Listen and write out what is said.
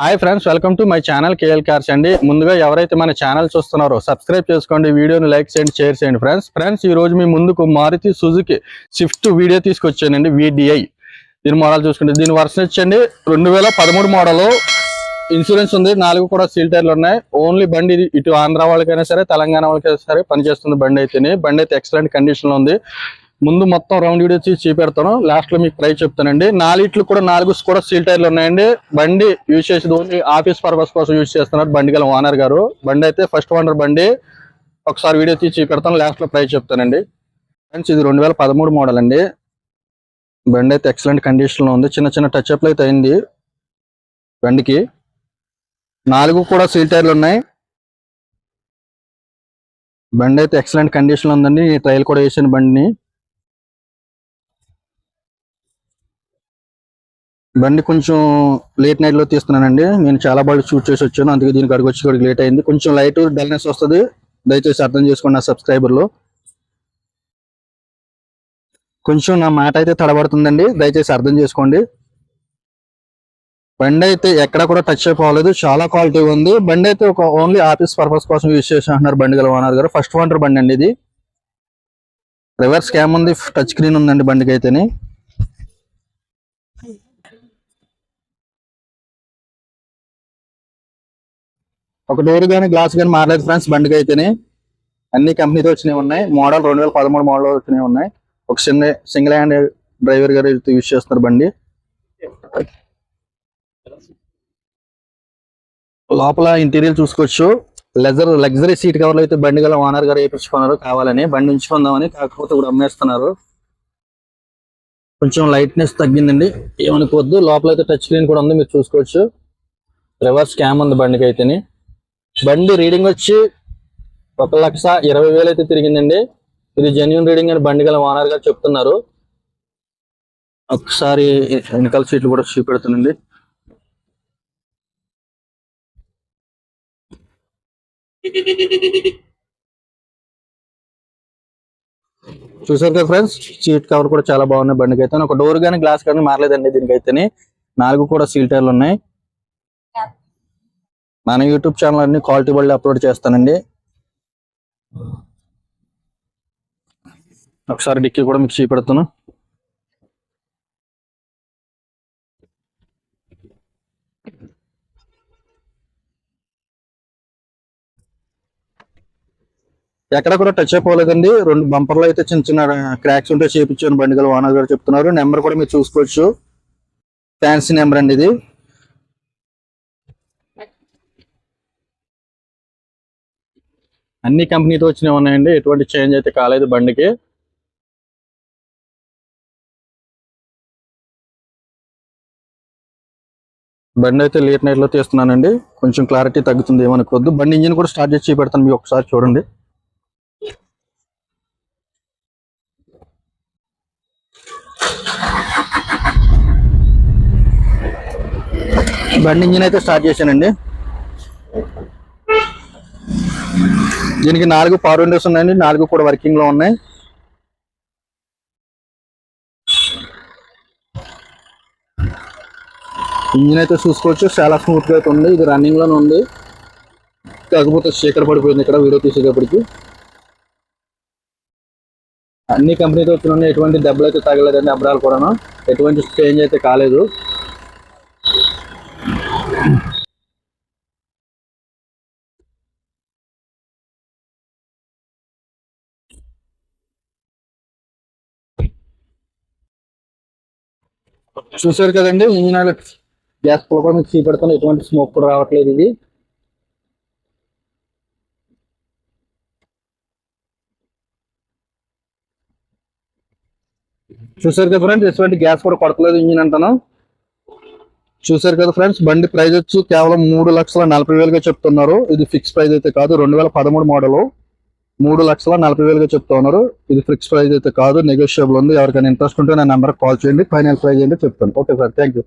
Hi friends, welcome to my channel KL cars అండి. ముందుగా ఎవరైతే మన ఛానల్ చూస్తున్నారో సబ్స్క్రైబ్ చేసుకోండి, వీడియోని లైక్ చేయండి, షేర్ చేయండి. ఫ్రెండ్స్ ఈ రోజు మీ ముందుకు మారుతి సుజుకి స్విఫ్ట్ వీడియో తీసుకొచ్చానండి. VDI దీని మోడల్ చూసుకుంటే దీని వర్షన్ వచ్చండి 2013 మోడల్. ఇన్సూరెన్స్ ఉంది, 4 కూడా సీల్ టైర్లు ఉన్నాయి. ఓన్లీ బండి ఇటు ఆంధ్ర వాళ్ళకైనా సరే తెలంగాణ వాళ్ళకైనా సరే పనిచేస్తుంది. బండి అయితే ఎక్సలెంట్ కండిషన్ లో ఉంది. ముందు మొత్తం రౌండ్ వీడియో చూపెడతాను, లాస్ట్ లో మీకు ప్రైస్ చెప్తానండి. 4 కూడా 4 కూడా సీల్ టైర్లు ఉన్నాయండి. బండి యూజ్ చేసేది ఓన్లీ ఆఫీస్ పర్పస్ కోసం యూజ్ చేస్తున్నారు బండి గల ఓనర్ గారు. బండి అయితే ఫస్ట్ ఓనర్ బండి. ఒకసారి వీడియో తీసి చూపెడతాను, లాస్ట్ లో ప్రైస్ చెప్తానండి. ఫ్రెండ్స్ ఇది 2013 మోడల్ అండి. బండి అయితే ఎక్సలెంట్ కండిషన్ లో ఉంది. చిన్న చిన్న టచ్ అప్లు అయితే అయింది బండికి. 4 కూడా సీల్ టైర్లు ఉన్నాయి. బండి అయితే ఎక్సలెంట్ కండిషన్ లో ఉందండి. ట్రయల్ కూడా వేసిన బండిని. బండి కొంచెం లేట్ నైట్ లో తీస్తున్నానండి. నేను చాలా బాగా షూట్ చేసి వచ్చాను, అందుకే దీనికి అడిగి వచ్చి లేట్ అయింది. కొంచెం లైట్ డల్నెస్ వస్తుంది, దయచేసి అర్థం చేసుకోండి నా సబ్స్క్రైబర్లు. కొంచెం నా మాట అయితే తడబడుతుందండి, దయచేసి అర్థం చేసుకోండి. బండి అయితే ఎక్కడ కూడా టచ్ అయిపోలేదు, చాలా క్వాలిటీ ఉంది. బండి అయితే ఒక ఓన్లీ ఆఫీస్ పర్పస్ కోసం యూజ్ చేసి అంటున్నారు బండి గల ఓనర్ గారు. ఫస్ట్ ఓనర్ బండి అండి ఇది. రివర్స్ క్యామ్ ఉంది, టచ్ స్క్రీన్ ఉందండి బండికి అయితేనే. ఒక డోర్ కానీ గ్లాస్ కానీ మారలేదు ఫ్రెండ్స్ బండికి అయితేనే. అన్ని కంపెనీతో వచ్చినవి ఉన్నాయి. మోడల్ 2013 మోడల్ వచ్చినవి ఉన్నాయి. ఒక సింగిల్ హ్యాండ్ డ్రైవర్ గారు యూజ్ చేస్తున్నారు బండి. లోపల ఇంటీరియర్ చూసుకోవచ్చు. లగ్జరీ సీట్ కవర్లు అయితే బండి గల ఓనర్ గారు వేయించుకున్నారు కావాలని. బండి ఉంచుకుందామని, కాకపోతే కూడా అమ్మేస్తున్నారు. కొంచెం లైట్నెస్ తగ్గిందండి, ఏమనుకోవద్దు. లోపల అయితే టచ్ స్క్రీన్ కూడా ఉంది, మీరు చూసుకోవచ్చు. రివర్స్ క్యామ్ ఉంది బండికి అయితేనే. బండి రీడింగ్ వచ్చి 1,20,000 అయితే తిరిగిందండి. ఇది జెన్యున్ రీడింగ్ అని బండి గల ఓనర్ గారు చెప్తున్నారు. ఒకసారి వెనకాల సీట్లు కూడా చూపెడుతుందండి. చూసారు కదా ఫ్రెండ్స్, సీట్ కవర్ కూడా చాలా బాగున్నాయి బండికి అయితే. ఒక డోర్ కానీ గ్లాస్ కానీ మారలేదండి దీనికి అయితేనే. 4 కూడా సీల్ టైర్లు ఉన్నాయి. మన యూట్యూబ్ ఛానల్ అన్ని క్వాలిటీ బళ్ళు అప్లోడ్ చేస్తానండి. ఒకసారి డిక్కీ కూడా మీకు చూపెడుతాను. ఎక్కడ కూడా టచ్ అయిపోలేదండి. 2 బంపర్లు అయితే చిన్న చిన్న క్రాక్స్ ఉంటే చేపించాను బండి గల ఓనర్ గారు చెప్తున్నారు. నెంబర్ కూడా మీరు చూసుకోవచ్చు, ఫ్యాన్సీ నెంబర్ అండి ఇది. అన్ని కంపెనీతో వచ్చినవి ఉన్నాయండి, ఎటువంటి చేంజ్ అయితే కాలేదు బండికి. బండి అయితే లేట్ నైట్ లో తీస్తున్నానండి, కొంచెం క్లారిటీ తగ్గుతుంది, ఏమనుకోవద్దు. బండి ఇంజిన్ కూడా స్టార్ట్ చేసి పెడతాను, మీకు ఒకసారి చూడండి. బండి ఇంజిన్ అయితే స్టార్ట్ చేశానండి. దీనికి 4 పవర్ విండోస్ ఉన్నాయండి. 4 కూడా వర్కింగ్ లో ఉన్నాయి. ఇంజిన్ అయితే చూసుకోవచ్చు, చాలా స్మూత్ గా అయితే ఉంది. ఇది రన్నింగ్ లోనే ఉంది, కాకపోతే చీకటి పడిపోయింది ఇక్కడ వీడియో తీసేటప్పటికి. అన్ని కంపెనీతో వచ్చిన ఎటువంటి దెబ్బలు అయితే తగలేదండి. అబ్రాలు కూడా ఎటువంటి చేంజ్ అయితే కాలేదు. చూసారు కదండి, ఇంజిన్ ఆయిల్ గ్యాస్ కూడా మీకు చూపెడతాను. ఎటువంటి స్మోక్ కూడా రావట్లేదు. ఇది చూసారు కదా ఫ్రెండ్స్, ఎటువంటి గ్యాస్ కూడా కొడతలేదు ఇంజిన్ అంటాను. చూసారు కదా ఫ్రెండ్స్, బండి ప్రైస్ వచ్చి కేవలం 3,40,000 చెప్తున్నారు. ఇది ఫిక్స్ ప్రైస్ అయితే కాదు. 2013 మోడల్ 3,40,000 చెప్తా ఉన్నారు. ఇది ఫిక్స్ ప్రైస్ అయితే కాదు, నెగోషియబుల్ ఉంది. ఎవరికైనా ఇంట్రెస్ట్ ఉంటే నా నెంబర్ కాల్ చేయండి, ఫైనల్ ప్రైస్ ఏంటో చెప్తాను. Okay sir, thank you.